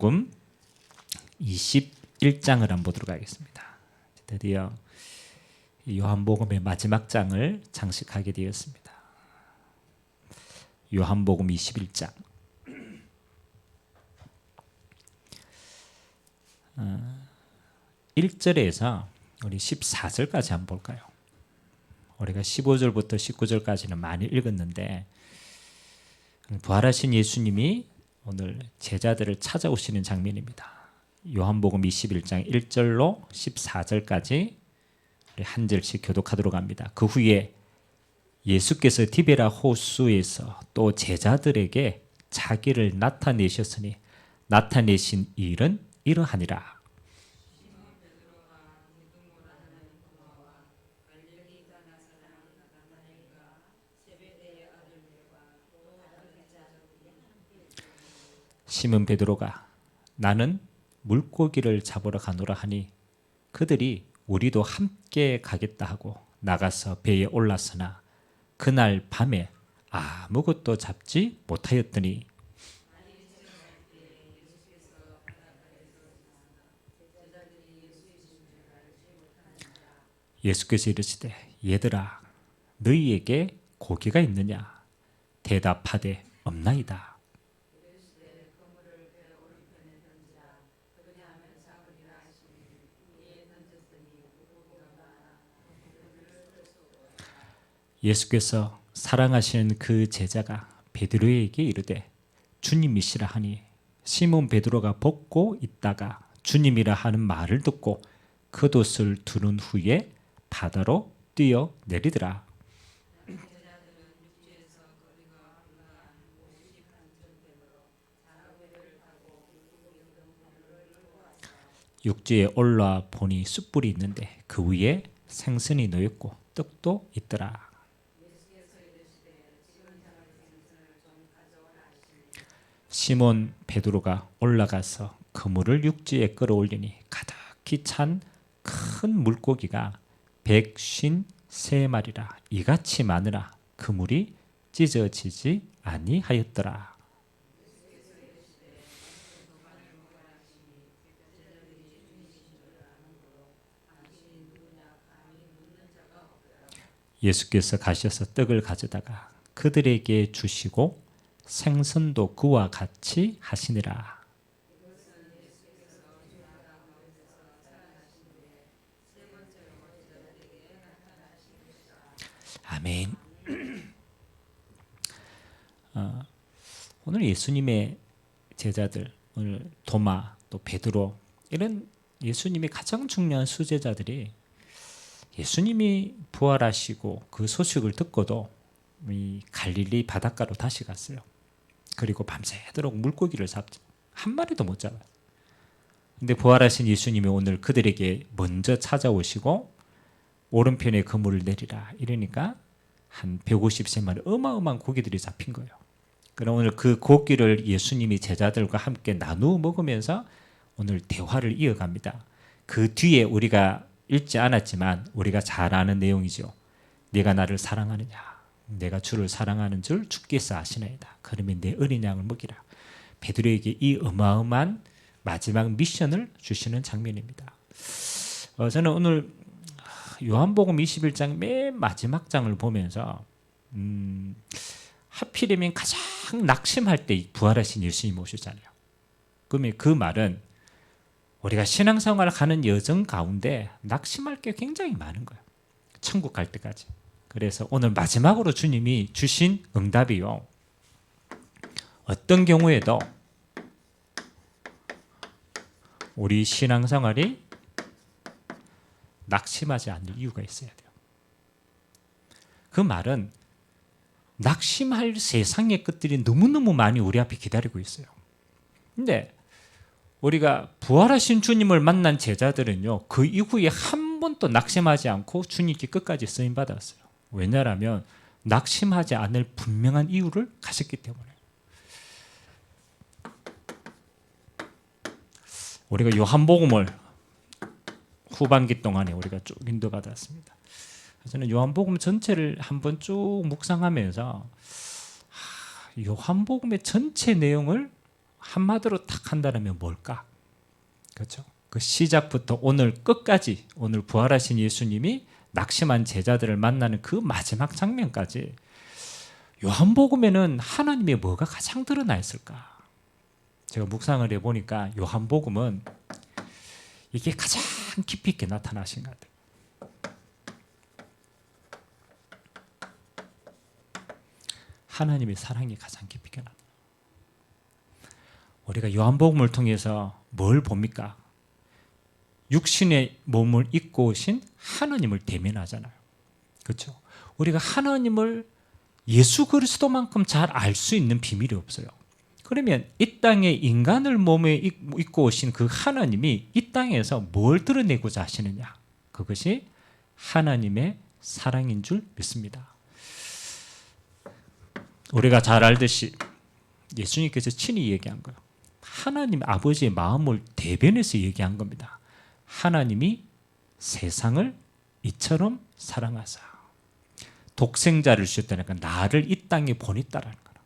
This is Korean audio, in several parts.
요한복음 21장을 한번 보도록 하겠습니다. 드디어 요한복음의 마지막 장을 장식하게 되었습니다. 요한복음 21장 1절에서 우리 14절까지 한번 볼까요? 우리가 15절부터 19절까지는 많이 읽었는데 부활하신 예수님이 오늘 제자들을 찾아오시는 장면입니다. 요한복음 21장 1절로 14절까지 우리 한 절씩 교독하도록 합니다. 그 후에 예수께서 디베라 호수에서 또 제자들에게 자기를 나타내셨으니 나타내신 일은 이러하니라. 시몬 베드로가 나는 물고기를 잡으러 가노라 하니 그들이 우리도 함께 가겠다 하고 나가서 배에 올랐으나 그날 밤에 아무것도 잡지 못하였더니 예수께서 이르시되 얘들아 너희에게 고기가 있느냐 대답하되 없나이다. 예수께서 사랑하시는 그 제자가 베드로에게 이르되 주님이시라 하니 시몬 베드로가 벗고 있다가 주님이라 하는 말을 듣고 겉옷을 두른 후에 바다로 뛰어 내리더라. 육지에 올라와 보니 숯불이 있는데 그 위에 생선이 놓였고 떡도 있더라. 시몬 베드로가 올라가서 그물을 육지에 끌어올리니 가득히 찬 큰 물고기가 153마리라 이같이 많으나 그물이 찢어지지 아니하였더라. 예수께서 가셔서 떡을 가져다가 그들에게 주시고 생선도 그와 같이 하시니라. 아멘. 오늘 예수님의 제자들, 오늘 도마, 또 베드로 이런 예수님의 가장 중요한 수제자들이 예수님이 부활하시고 그 소식을 듣고도 이 갈릴리 바닷가로 다시 갔어요. 그리고 밤새도록 물고기를 잡지 한 마리도 못 잡아요. 근데 부활하신 예수님이 오늘 그들에게 먼저 찾아오시고 오른편에 그물을 내리라 이러니까 한 153마리 어마어마한 고기들이 잡힌 거예요. 그럼 오늘 그 고기를 예수님이 제자들과 함께 나누어 먹으면서 오늘 대화를 이어갑니다. 그 뒤에 우리가 읽지 않았지만 우리가 잘 아는 내용이죠. 네가 나를 사랑하느냐 내가 주를 사랑하는 줄 주께서 아시나이다. 그러면 내 어린 양을 먹이라. 베드로에게 이 어마어마한 마지막 미션을 주시는 장면입니다. 저는 오늘 요한복음 21장 맨 마지막 장을 보면서 하필이면 가장 낙심할 때 부활하신 예수님이 오셨잖아요. 그러면 그 말은 우리가 신앙생활을 하는 여정 가운데 낙심할 게 굉장히 많은 거예요. 천국 갈 때까지. 그래서 오늘 마지막으로 주님이 주신 응답이요. 어떤 경우에도 우리 신앙생활이 낙심하지 않을 이유가 있어야 돼요. 그 말은 낙심할 세상의 것들이 너무너무 많이 우리 앞에 기다리고 있어요. 근데 우리가 부활하신 주님을 만난 제자들은요, 그 이후에 한 번도 낙심하지 않고 주님께 끝까지 쓰임 받았어요. 왜냐하면 낙심하지 않을 분명한 이유를 가졌기 때문에. 우리가 요한복음을 후반기 동안에 우리가 쭉 인도받았습니다. 저는 요한복음 전체를 한번 쭉 묵상하면서 요한복음의 전체 내용을 한마디로 딱 한다면 뭘까? 그렇죠? 그 시작부터 오늘 끝까지, 오늘 부활하신 예수님이 낙심한 제자들을 만나는 그 마지막 장면까지 요한복음에는 하나님의 뭐가 가장 드러나 있을까? 제가 묵상을 해보니까 요한복음은 이게 가장 깊이 있게 나타나신 것 같아요. 하나님의 사랑이 가장 깊이 있게 나타나요. 우리가 요한복음을 통해서 뭘 봅니까? 육신의 몸을 입고 오신 하나님을 대면하잖아요. 그렇죠? 우리가 하나님을 예수 그리스도만큼 잘 알 수 있는 비밀이 없어요. 그러면 이 땅에 인간을 몸에 입고 오신 그 하나님이 이 땅에서 뭘 드러내고자 하시느냐? 그것이 하나님의 사랑인 줄 믿습니다. 우리가 잘 알듯이 예수님께서 친히 얘기한 거예요. 하나님 아버지의 마음을 대변해서 얘기한 겁니다. 하나님이 세상을 이처럼 사랑하사 독생자를 주셨다니까 나를 이 땅에 보냈다라는 거예요.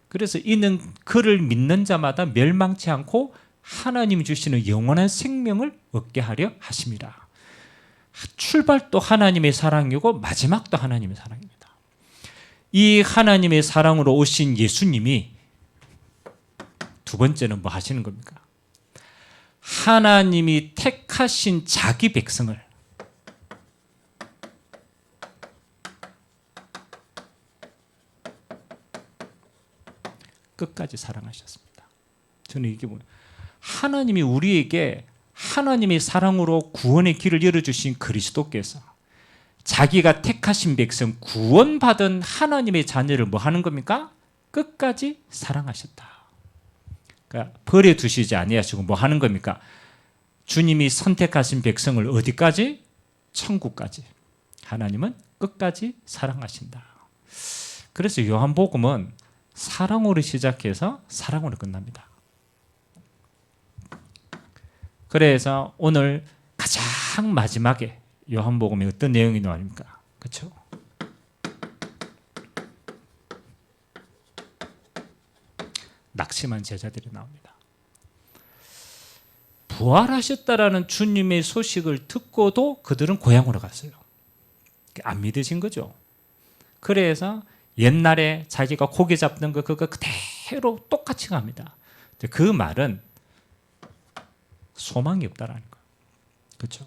그래서 이는 그를 믿는 자마다 멸망치 않고 하나님이 주시는 영원한 생명을 얻게 하려 하심이라. 출발도 하나님의 사랑이고 마지막도 하나님의 사랑입니다. 이 하나님의 사랑으로 오신 예수님이 두 번째는 뭐 하시는 겁니까? 하나님이 택하신 자기 백성을 끝까지 사랑하셨습니다. 저는 이게 뭐예요? 하나님이 우리에게 하나님의 사랑으로 구원의 길을 열어주신 그리스도께서 자기가 택하신 백성 구원받은 하나님의 자녀를 뭐 하는 겁니까? 끝까지 사랑하셨다. 그러니까 버려두시지 아니하시고 뭐 하는 겁니까? 주님이 선택하신 백성을 어디까지? 천국까지. 하나님은 끝까지 사랑하신다. 그래서 요한복음은 사랑으로 시작해서 사랑으로 끝납니다. 그래서 오늘 가장 마지막에 요한복음에 어떤 내용이 나옵니까? 그렇죠? 낙심한 제자들이 나옵니다. 부활하셨다라는 주님의 소식을 듣고도 그들은 고향으로 갔어요. 안 믿으신 거죠. 그래서 옛날에 자기가 고기 잡던 거 그거 그대로 똑같이 갑니다. 그 말은 소망이 없다라는 거예요. 그렇죠?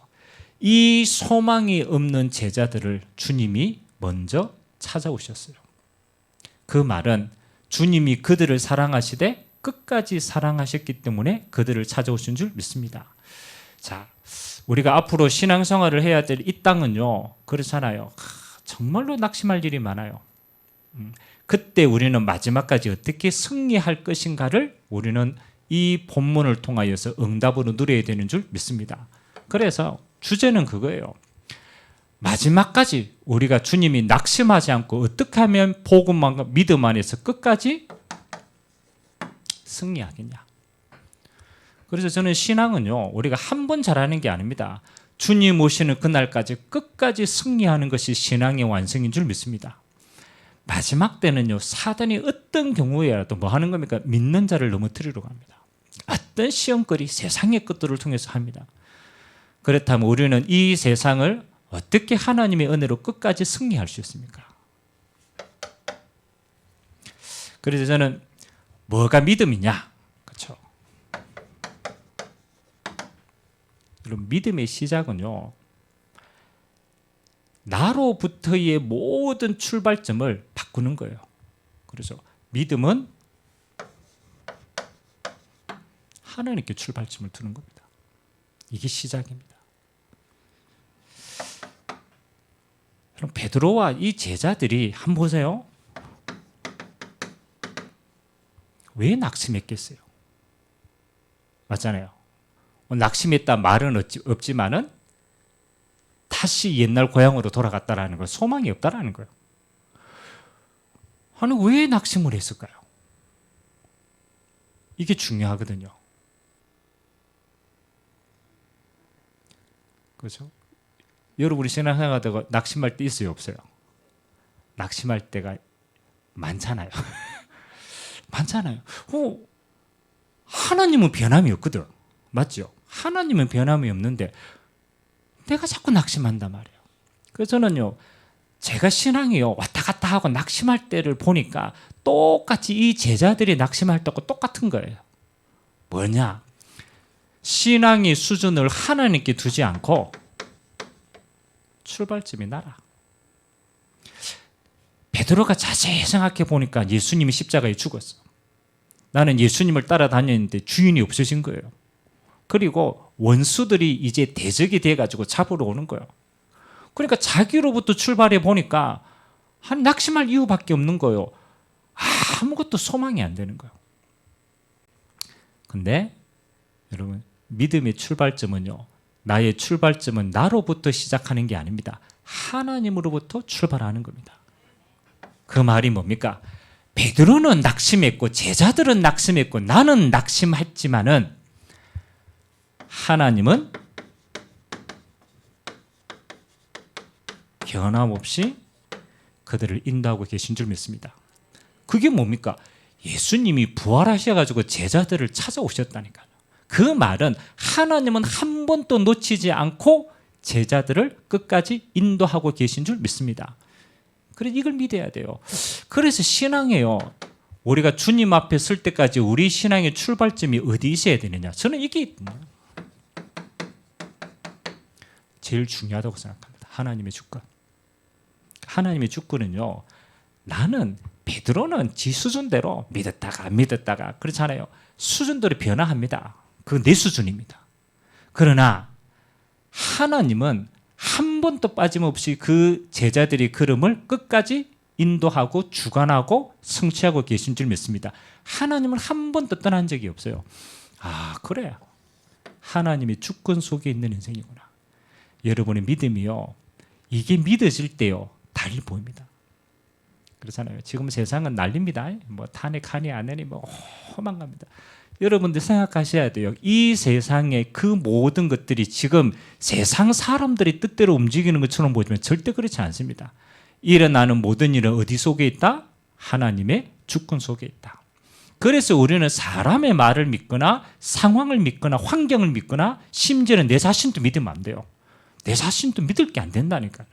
이 소망이 없는 제자들을 주님이 먼저 찾아오셨어요. 그 말은 주님이 그들을 사랑하시되 끝까지 사랑하셨기 때문에 그들을 찾아오신 줄 믿습니다. 자, 우리가 앞으로 신앙생활을 해야 될 이 땅은요, 그렇잖아요. 정말로 낙심할 일이 많아요. 그때 우리는 마지막까지 어떻게 승리할 것인가를 우리는 이 본문을 통하여서 응답으로 누려야 되는 줄 믿습니다. 그래서 주제는 그거예요. 마지막까지 우리가 주님이 낙심하지 않고 어떻게 하면 복음과 믿음 안에서 끝까지 승리하겠냐. 그래서 저는 신앙은요, 우리가 한 번 잘하는 게 아닙니다. 주님 오시는 그날까지 끝까지 승리하는 것이 신앙의 완성인 줄 믿습니다. 마지막 때는요, 사단이 어떤 경우에라도 뭐 하는 겁니까? 믿는 자를 넘어뜨리려고 합니다. 어떤 시험거리, 세상의 것들을 통해서 합니다. 그렇다면 우리는 이 세상을 어떻게 하나님의 은혜로 끝까지 승리할 수 있습니까? 그래서 저는 뭐가 믿음이냐? 그렇죠? 여러분, 믿음의 시작은요, 나로부터의 모든 출발점을 바꾸는 거예요. 그래서 믿음은 하나님께 출발점을 두는 겁니다. 이게 시작입니다. 그럼 베드로와 이 제자들이 한번 보세요. 왜 낙심했겠어요? 맞잖아요. 낙심했다 말은 없지만은 다시 옛날 고향으로 돌아갔다라는 거, 소망이 없다라는 거예요. 아니, 왜 낙심을 했을까요? 이게 중요하거든요. 그렇죠? 여러분이 신앙생활하다가 낙심할 때 있어요, 없어요? 낙심할 때가 많잖아요. 많잖아요. 하나님은 변함이 없거든. 맞죠? 하나님은 변함이 없는데 내가 자꾸 낙심한단 말이에요. 그래서 저는요, 제가 신앙이요 왔다 갔다 하고 낙심할 때를 보니까 똑같이 이 제자들이 낙심할 때하고 똑같은 거예요. 뭐냐? 신앙의 수준을 하나님께 두지 않고 출발점이 나라. 베드로가 자세히 생각해 보니까 예수님이 십자가에 죽었어. 나는 예수님을 따라다녔는데 주인이 없어진 거예요. 그리고 원수들이 이제 대적이 돼가지고 잡으러 오는 거예요. 그러니까 자기로부터 출발해 보니까 한 낙심할 이유밖에 없는 거예요. 아무것도 소망이 안 되는 거예요. 근데 여러분, 믿음의 출발점은요, 나의 출발점은 나로부터 시작하는 게 아닙니다. 하나님으로부터 출발하는 겁니다. 그 말이 뭡니까? 베드로는 낙심했고 제자들은 낙심했고 나는 낙심했지만은 하나님은 변함없이 그들을 인도하고 계신 줄 믿습니다. 그게 뭡니까? 예수님이 부활하셔가지고 제자들을 찾아오셨다니까요. 그 말은 하나님은 한 번도 놓치지 않고 제자들을 끝까지 인도하고 계신 줄 믿습니다. 그래서 이걸 믿어야 돼요. 그래서 신앙이에요. 우리가 주님 앞에 설 때까지 우리 신앙의 출발점이 어디 있어야 되느냐. 저는 이게 제일 중요하다고 생각합니다. 하나님의 주권. 하나님의 주권은요, 나는 베드로는 지 수준대로 믿었다가 안 믿었다가 그렇잖아요. 수준대로 변화합니다. 그건 내 수준입니다. 그러나 하나님은 한 번도 빠짐없이 그 제자들의 걸음을 끝까지 인도하고 주관하고 성취하고 계신 줄 믿습니다. 하나님은 한 번도 떠난 적이 없어요. 그래. 하나님의 주권 속에 있는 인생이구나. 여러분의 믿음이요, 이게 믿어질 때요, 달리 보입니다. 그렇잖아요. 지금 세상은 난립니다. 뭐 탄핵하니 안 하니 뭐 허망합니다. 여러분들 생각하셔야 돼요. 이 세상의 그 모든 것들이 지금 세상 사람들이 뜻대로 움직이는 것처럼 보이지만 절대 그렇지 않습니다. 일어나는 모든 일은 어디 속에 있다? 하나님의 주권 속에 있다. 그래서 우리는 사람의 말을 믿거나 상황을 믿거나 환경을 믿거나 심지어는 내 자신도 믿으면 안 돼요. 내 자신도 믿을 게 안 된다니까요.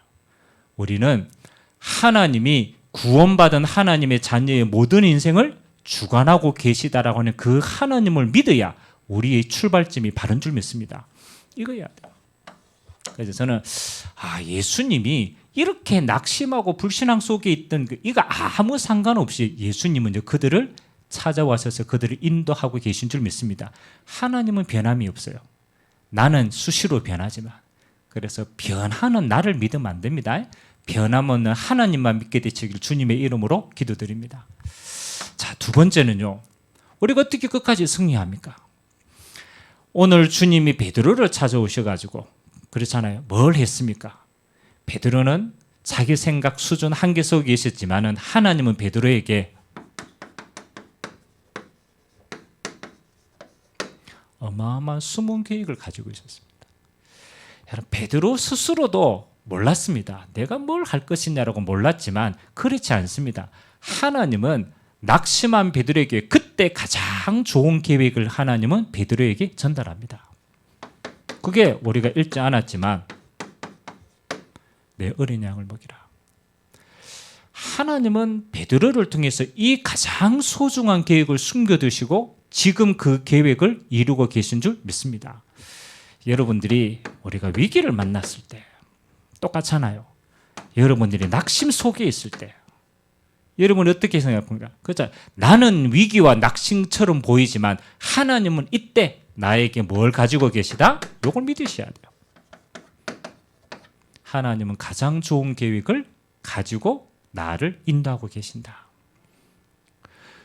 우리는 하나님이 구원받은 하나님의 자녀의 모든 인생을 주관하고 계시다라고 하는 그 하나님을 믿어야 우리의 출발점이 바른 줄 믿습니다. 이거야 돼요. 그래서 저는 예수님이 이렇게 낙심하고 불신앙 속에 있던 이거 아무 상관없이 예수님은 그들을 찾아와셔서 그들을 인도하고 계신 줄 믿습니다. 하나님은 변함이 없어요. 나는 수시로 변하지만, 그래서 변하는 나를 믿으면 안 됩니다. 변함없는 하나님만 믿게 되시길 주님의 이름으로 기도드립니다. 자, 두 번째는요, 우리가 어떻게 끝까지 승리합니까? 오늘 주님이 베드로를 찾아오셔가지고 그렇잖아요. 뭘 했습니까? 베드로는 자기 생각 수준 한계 속에 있었지만은 하나님은 베드로에게 어마어마한 숨은 계획을 가지고 있었습니다. 여러분, 베드로 스스로도 몰랐습니다. 내가 뭘 할 것이냐라고 몰랐지만 그렇지 않습니다. 하나님은 낙심한 베드로에게 그때 가장 좋은 계획을 하나님은 베드로에게 전달합니다. 그게 우리가 읽지 않았지만 내 어린 양을 먹이라. 하나님은 베드로를 통해서 이 가장 소중한 계획을 숨겨두시고 지금 그 계획을 이루고 계신 줄 믿습니다. 여러분들이 우리가 위기를 만났을 때 똑같잖아요. 여러분들이 낙심 속에 있을 때 여러분은 어떻게 생각합니까? 그렇죠? 나는 위기와 낙심처럼 보이지만 하나님은 이때 나에게 뭘 가지고 계시다? 이걸 믿으셔야 돼요. 하나님은 가장 좋은 계획을 가지고 나를 인도하고 계신다.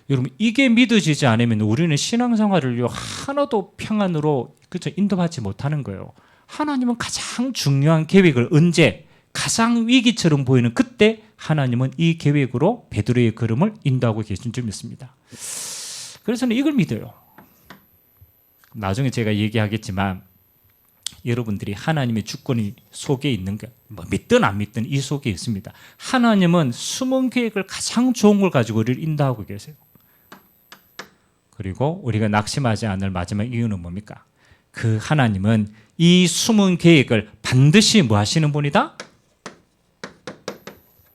여러분, 이게 믿어지지 않으면 우리는 신앙생활을 하나도 평안으로 인도받지 못하는 거예요. 하나님은 가장 중요한 계획을 언제? 가장 위기처럼 보이는 그때 하나님은 이 계획으로 베드로의 걸음을 인도하고 계신 줄 믿습니다. 그래서 저는 이걸 믿어요. 나중에 제가 얘기하겠지만 여러분들이 하나님의 주권이 속에 있는 게 믿든 안 믿든 이 속에 있습니다. 하나님은 숨은 계획을 가장 좋은 걸 가지고 우리를 인도하고 계세요. 그리고 우리가 낙심하지 않을 마지막 이유는 뭡니까? 그 하나님은 이 숨은 계획을 반드시 뭐 하시는 분이다?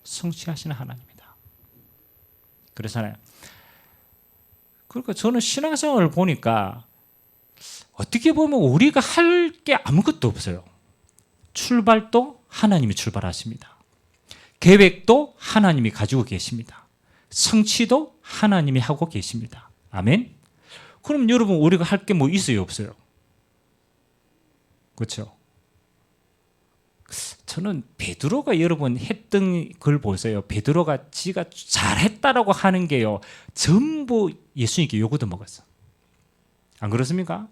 성취하시는 하나님이다. 그렇잖아요. 그러니까 저는 신앙생활을 보니까 어떻게 보면 우리가 할 게 아무것도 없어요. 출발도 하나님이 출발하십니다. 계획도 하나님이 가지고 계십니다. 성취도 하나님이 하고 계십니다. 아멘? 그럼 여러분 우리가 할 게 뭐 있어요? 없어요? 그렇죠? 저는 베드로가 여러분 했던 걸 보세요. 베드로가 지가 잘했다라고 하는 게요. 전부 예수님께 요구도 먹었어. 안 그렇습니까?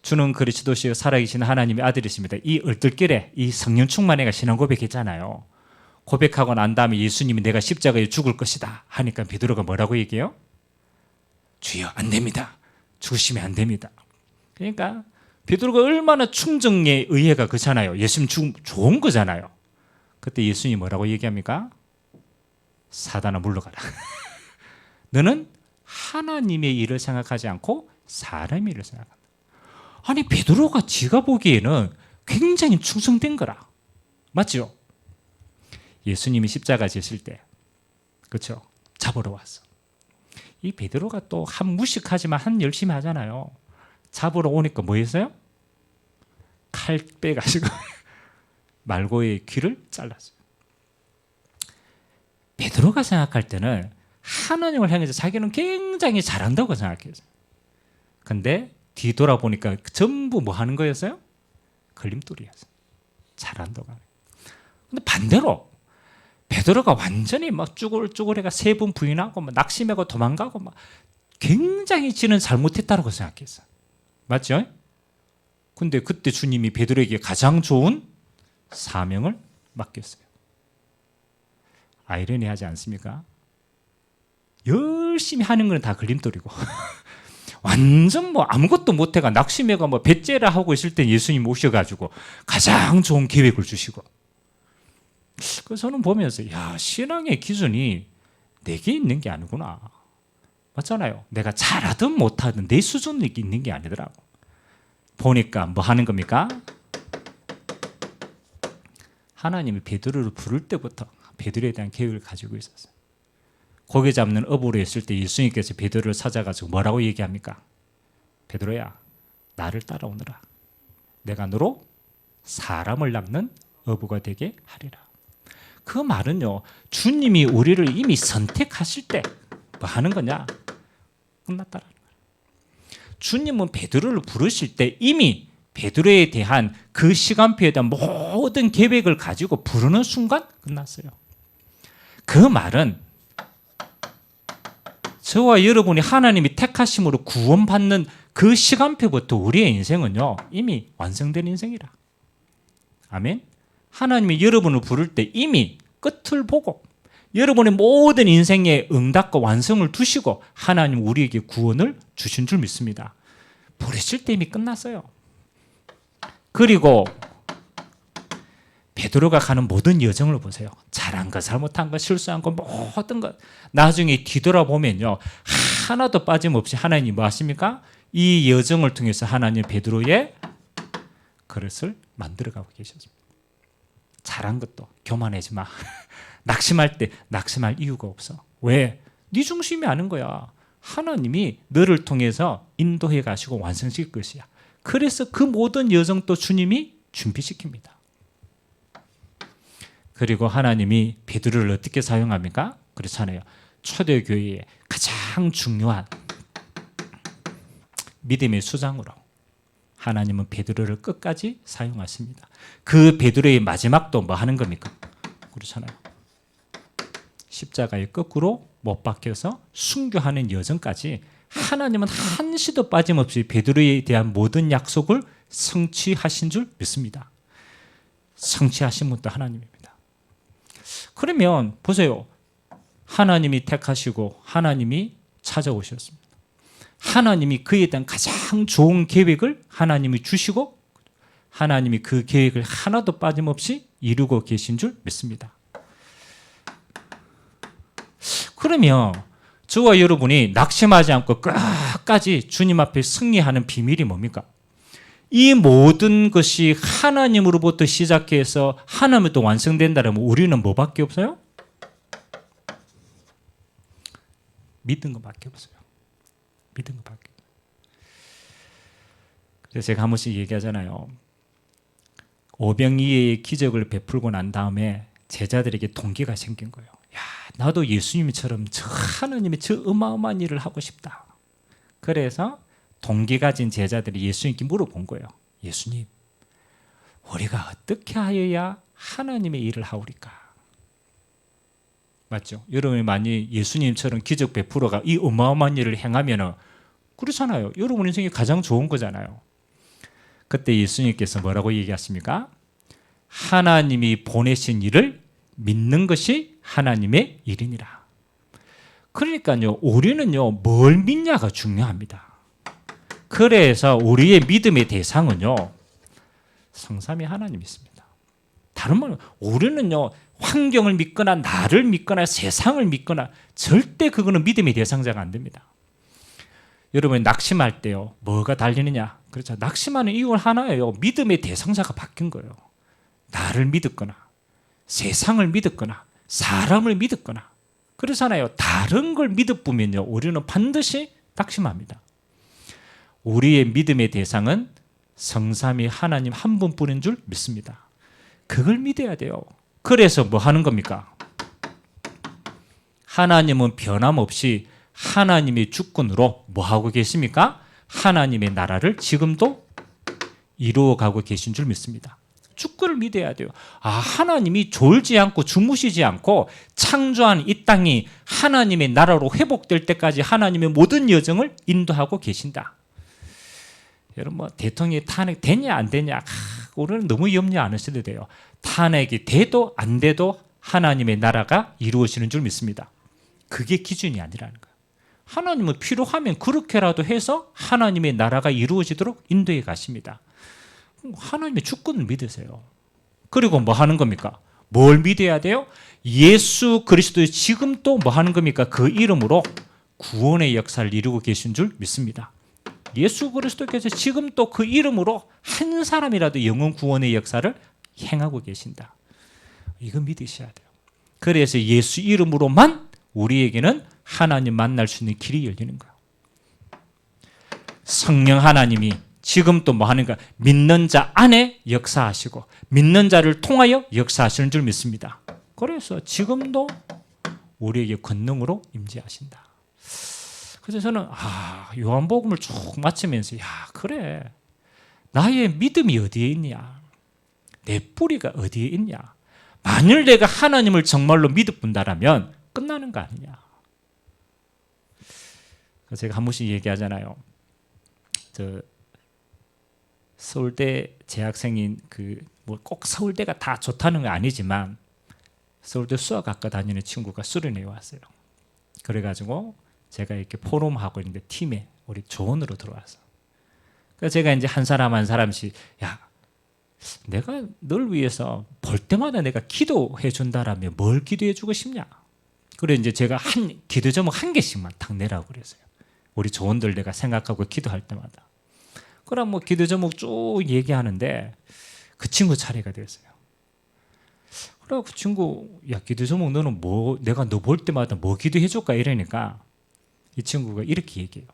주는 그리스도시요 살아계신 하나님의 아들이십니다. 이 얼떨결에 이 성령 충만해가 신앙 고백했잖아요. 고백하고 난 다음에 예수님이 내가 십자가에 죽을 것이다 하니까 베드로가 뭐라고 얘기해요? 주여 안 됩니다. 죽으시면 안 됩니다. 그러니까 베드로가 얼마나 충정의 의회가 그렇잖아요. 예수님 죽음 좋은 거잖아요. 그때 예수님이 뭐라고 얘기합니까? 사단아 물러가라. 너는 하나님의 일을 생각하지 않고 사람의 일을 생각한다. 아니 베드로가 지가 보기에는 굉장히 충성된 거라. 맞죠? 예수님이 십자가 지실 때 그렇죠? 잡으러 왔어. 이 베드로가 또 한 무식하지만 한 열심히 하잖아요. 잡으러 오니까 뭐 했어요? 칼 빼가지고 말고의 귀를 잘랐어요. 베드로가 생각할 때는 하나님을 향해서 자기는 굉장히 잘한다고 생각했어요. 근데 뒤돌아보니까 전부 뭐 하는 거였어요? 걸림돌이었어요. 잘한다고 하는. 근데 반대로 베드로가 완전히 막 쭈글쭈글해가 세 번 부인하고 막 낙심하고 도망가고 막 굉장히 지는 잘못했다고 생각했어요. 맞죠? 근데 그때 주님이 베드로에게 가장 좋은 사명을 맡겼어요. 아이러니하지 않습니까? 열심히 하는 건 다 걸림돌이고 완전 뭐 아무것도 못해가 낙심해가 뭐 배째라 하고 있을 때 예수님 오셔가지고 가장 좋은 계획을 주시고. 그래서 저는 보면서 야 신앙의 기준이 내게 있는 게 아니구나. 맞잖아요. 내가 잘하든 못하든 내 수준이 있는 게 아니더라고. 보니까 뭐 하는 겁니까? 하나님이 베드로를 부를 때부터 베드로에 대한 계획을 가지고 있었어요. 고개 잡는 어부로 했을 때 예수님께서 베드로를 찾아가지고 뭐라고 얘기합니까? 베드로야 나를 따라오너라. 내가 너로 사람을 낚는 어부가 되게 하리라. 그 말은요 주님이 우리를 이미 선택하실 때 뭐 하는 거냐? 끝났다라는 거예요. 주님은 베드로를 부르실 때 이미 베드로에 대한 그 시간표에 대한 모든 계획을 가지고 부르는 순간 끝났어요. 그 말은 저와 여러분이 하나님이 택하심으로 구원받는 그 시간표부터 우리의 인생은요 이미 완성된 인생이라. 아멘. 하나님이 여러분을 부를 때 이미 끝을 보고 여러분의 모든 인생의 응답과 완성을 두시고 하나님 우리에게 구원을 주신 줄 믿습니다. 부르실 때 이미 끝났어요. 그리고 베드로가 가는 모든 여정을 보세요. 잘한 것, 잘못한 것, 실수한 것, 모든 것. 나중에 뒤돌아보면요. 하나도 빠짐없이 하나님이 뭐 하십니까? 이 여정을 통해서 하나님 베드로의 그릇을 만들어가고 계셨습니다. 잘한 것도 교만하지 마. 낙심할 때 낙심할 이유가 없어. 왜? 네 중심이 아는 거야. 하나님이 너를 통해서 인도해 가시고 완성시킬 것이야. 그래서 그 모든 여정도 주님이 준비시킵니다. 그리고 하나님이 베드로를 어떻게 사용합니까? 그렇잖아요. 초대교회의 가장 중요한 믿음의 수장으로 하나님은 베드로를 끝까지 사용하십니다. 그 베드로의 마지막도 뭐 하는 겁니까? 그렇잖아요. 십자가에 거꾸로 못 박혀서 순교하는 여정까지 하나님은 한시도 빠짐없이 베드로에 대한 모든 약속을 성취하신 줄 믿습니다. 성취하신 분도 하나님입니다. 그러면 보세요. 하나님이 택하시고 하나님이 찾아오셨습니다. 하나님이 그에 대한 가장 좋은 계획을 하나님이 주시고 하나님이 그 계획을 하나도 빠짐없이 이루고 계신 줄 믿습니다. 그러면 저와 여러분이 낙심하지 않고 끝까지 주님 앞에 승리하는 비밀이 뭡니까? 이 모든 것이 하나님으로부터 시작해서 하나님으로부터 완성된다면 우리는 뭐밖에 없어요? 믿는 것밖에 없어요. 믿는 것밖에. 그래서 제가 한 번씩 얘기하잖아요. 오병이의 기적을 베풀고 난 다음에 제자들에게 동기가 생긴 거예요. 야, 나도 예수님처럼 저 하나님의 저 어마어마한 일을 하고 싶다. 그래서 동기 가진 제자들이 예수님께 물어본 거예요. 예수님, 우리가 어떻게 하여야 하나님의 일을 하오리까? 맞죠? 여러분이 만약 예수님처럼 기적 베풀어가 이 어마어마한 일을 행하면 그렇잖아요. 여러분 인생이 가장 좋은 거잖아요. 그때 예수님께서 뭐라고 얘기하십니까? 하나님이 보내신 일을 믿는 것이 하나님의 일이니라. 그러니까요, 우리는요, 뭘 믿냐가 중요합니다. 그래서 우리의 믿음의 대상은요, 성삼위 하나님이 있습니다. 다른 말로 우리는요, 환경을 믿거나 나를 믿거나 세상을 믿거나 절대 그거는 믿음의 대상자가 안 됩니다. 여러분 낙심할 때요, 뭐가 달리느냐? 그렇죠. 낙심하는 이유는 하나예요. 믿음의 대상자가 바뀐 거예요. 나를 믿었거나 세상을 믿었거나 사람을 믿었거나 그렇잖아요. 다른 걸 믿어보면요, 우리는 반드시 낙심합니다. 우리의 믿음의 대상은 성삼위 하나님 한 분뿐인 줄 믿습니다. 그걸 믿어야 돼요. 그래서 뭐 하는 겁니까? 하나님은 변함없이 하나님의 주권으로 뭐 하고 계십니까? 하나님의 나라를 지금도 이루어가고 계신 줄 믿습니다. 주권을 믿어야 돼요. 아, 하나님이 졸지 않고 주무시지 않고 창조한 이 땅이 하나님의 나라로 회복될 때까지 하나님의 모든 여정을 인도하고 계신다. 여러분 뭐 대통령이 탄핵 되냐 안 되냐 우리는 너무 염려 안 하셔도 돼요. 탄핵이 돼도 안 돼도 하나님의 나라가 이루어지는 줄 믿습니다. 그게 기준이 아니라는 거예요. 하나님은 필요하면 그렇게라도 해서 하나님의 나라가 이루어지도록 인도해 가십니다. 하나님의 주권을 믿으세요. 그리고 뭐 하는 겁니까? 뭘 믿어야 돼요? 예수 그리스도의 지금 또 뭐 하는 겁니까? 그 이름으로 구원의 역사를 이루고 계신 줄 믿습니다. 예수 그리스도께서 지금 또 그 이름으로 한 사람이라도 영혼 구원의 역사를 행하고 계신다. 이거 믿으셔야 돼요. 그래서 예수 이름으로만 우리에게는 하나님 만날 수 있는 길이 열리는 거예요. 성령 하나님이 지금 또 뭐 하는가? 믿는 자 안에 역사하시고 믿는 자를 통하여 역사하시는 줄 믿습니다. 그래서 지금도 우리에게 권능으로 임재하신다. 그래서 저는 요한복음을 쭉 마치면서 그래, 나의 믿음이 어디에 있냐? 내 뿌리가 어디에 있냐? 만일 내가 하나님을 정말로 믿어본다라면 끝나는 거 아니냐? 그래서 제가 한 번씩 얘기하잖아요. 서울대 재학생인 뭐 꼭 서울대가 다 좋다는 건 아니지만 서울대 수학학과 다니는 친구가 수련회에 왔어요. 그래가지고 제가 이렇게 포럼하고 있는데 팀에 우리 조언으로 들어와서 그래서 제가 이제 한 사람 한 사람씩 내가 널 위해서 볼 때마다 내가 기도해 준다라면 뭘 기도해 주고 싶냐? 그래 이제 제가 기도 제목 한 개씩만 딱 내라고 그랬어요. 우리 조언들 내가 생각하고 기도할 때마다. 그럼 뭐 기도 제목 쭉 얘기하는데 그 친구 차례가 됐어요. 그래 그 친구 기도 제목 너는 뭐 내가 너 볼 때마다 뭐 기도해 줄까 이러니까 이 친구가 이렇게 얘기해요.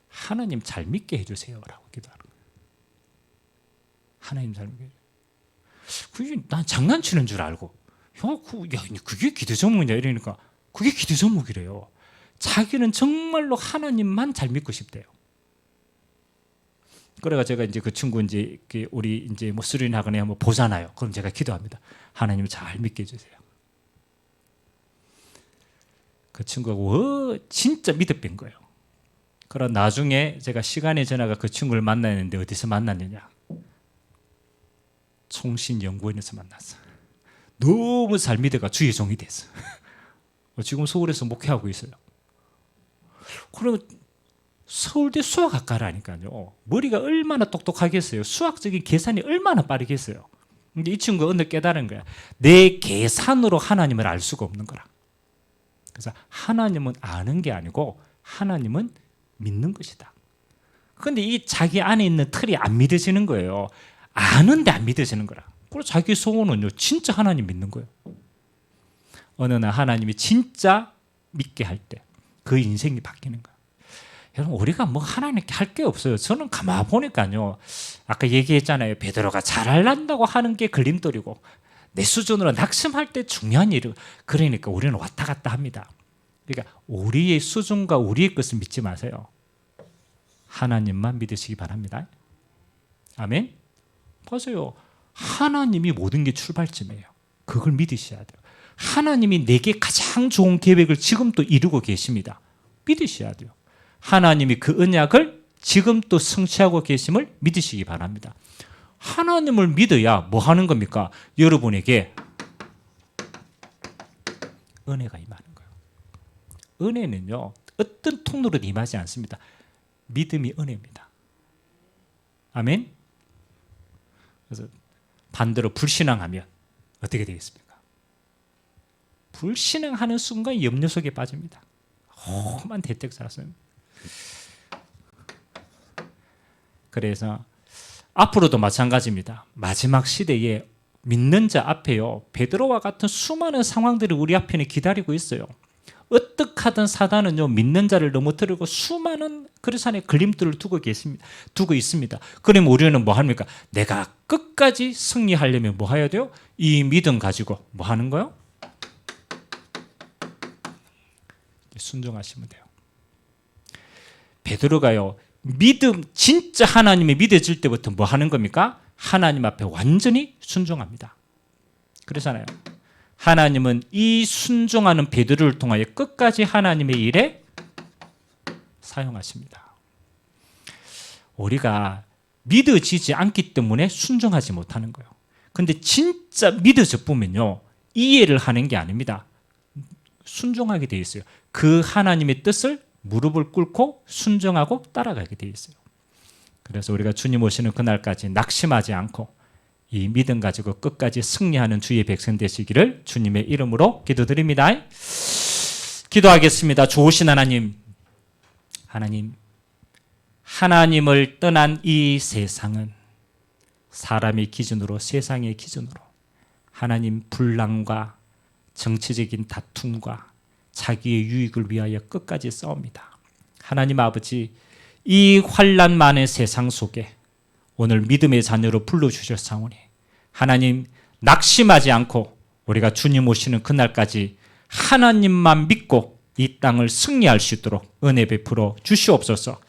하나님 잘 믿게 해주세요라고 기도하는 거예요. 하나님 잘 믿게. 그게 난 장난치는 줄 알고 그게 기도 제목이냐 이러니까 그게 기도 제목이래요. 자기는 정말로 하나님만 잘 믿고 싶대요. 그래가 제가 이제 그 친구 이제 우리 이제 뭐 수련 학원에 한번 보잖아요. 그럼 제가 기도합니다. 하나님 잘 믿게 해주세요. 그 친구가 진짜 믿어뵌 거예요. 그럼 나중에 제가 시간이 지나가 그 친구를 만났는데 어디서 만났느냐? 총신연구원에서 만났어. 너무 잘 믿어가 주의 종이 됐어. 지금 서울에서 목회하고 있어요. 그럼 서울대 수학학과라니까요. 머리가 얼마나 똑똑하겠어요. 수학적인 계산이 얼마나 빠르겠어요. 근데 이 친구가 어느 깨달은 거야. 내 계산으로 하나님을 알 수가 없는 거라. 그래서 하나님은 아는 게 아니고 하나님은 믿는 것이다. 그런데 이 자기 안에 있는 틀이 안 믿어지는 거예요. 아는데 안 믿어지는 거라. 그리고 자기 소원은요, 진짜 하나님 믿는 거예요. 어느 날 하나님이 진짜 믿게 할 때 그 인생이 바뀌는 거예요. 여러분, 우리가 뭐 하나님께 할 게 없어요. 저는 가만 보니까요, 아까 얘기했잖아요. 베드로가 잘하려고 하는 게 걸림돌이고 내 수준으로 낙심할 때 중요한 일이고, 그러니까 우리는 왔다 갔다 합니다. 그러니까 우리의 수준과 우리의 것을 믿지 마세요. 하나님만 믿으시기 바랍니다. 아멘. 보세요. 하나님이 모든 게 출발점이에요. 그걸 믿으셔야 돼요. 하나님이 내게 가장 좋은 계획을 지금 또 이루고 계십니다. 믿으셔야 돼요. 하나님이 그 언약을 지금 또 성취하고 계심을 믿으시기 바랍니다. 하나님을 믿어야 뭐 하는 겁니까? 여러분에게 은혜가 임하는 거예요. 은혜는요, 어떤 통로로 임하지 않습니다. 믿음이 은혜입니다. 아멘. 그래서 반대로 불신앙하면 어떻게 되겠습니까? 불신앙하는 순간 염려 속에 빠집니다. 험한 대책 살았어요. 그래서 앞으로도 마찬가지입니다. 마지막 시대에 믿는 자 앞에요, 베드로와 같은 수많은 상황들이 우리 앞에는 기다리고 있어요. 어떻게 하든 사단은요, 믿는 자를 넘어뜨리고 수많은 그리스도의 걸림돌을 두고 있습니다. 그러면 우리는 뭐 합니까? 내가 끝까지 승리하려면 뭐 해야 돼요? 이 믿음 가지고 뭐 하는 거요? 순종하시면 돼요. 베드로가요, 믿음, 진짜 하나님이 믿어질 때부터 뭐 하는 겁니까? 하나님 앞에 완전히 순종합니다. 그러잖아요. 하나님은 이 순종하는 베드로를 통하여 끝까지 하나님의 일에 사용하십니다. 우리가 믿어지지 않기 때문에 순종하지 못하는 거예요. 근데 진짜 믿어져 보면요, 이해를 하는 게 아닙니다. 순종하게 돼 있어요. 그 하나님의 뜻을 무릎을 꿇고 순종하고 따라가게 돼 있어요. 그래서 우리가 주님 오시는 그날까지 낙심하지 않고 이 믿음 가지고 끝까지 승리하는 주의 백성 되시기를 주님의 이름으로 기도드립니다. 기도하겠습니다. 좋으신 하나님, 하나님을 떠난 이 세상은 사람의 기준으로, 세상의 기준으로 하나님 분란과 정치적인 다툼과 자기의 유익을 위하여 끝까지 싸웁니다. 하나님 아버지, 이 환난 많은 세상 속에 오늘 믿음의 자녀로 불러주셨사오니 하나님, 낙심하지 않고 우리가 주님 오시는 그날까지 하나님만 믿고 이 땅을 승리할 수 있도록 은혜 베풀어 주시옵소서.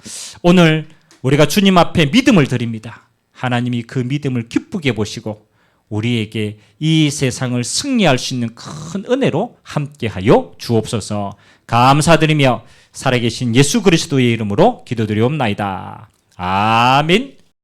오늘 우리가 주님 앞에 믿음을 드립니다. 하나님이 그 믿음을 기쁘게 보시고 우리에게 이 세상을 승리할 수 있는 큰 은혜로 함께하여 주옵소서. 감사드리며 살아계신 예수 그리스도의 이름으로 기도드리옵나이다. 아멘.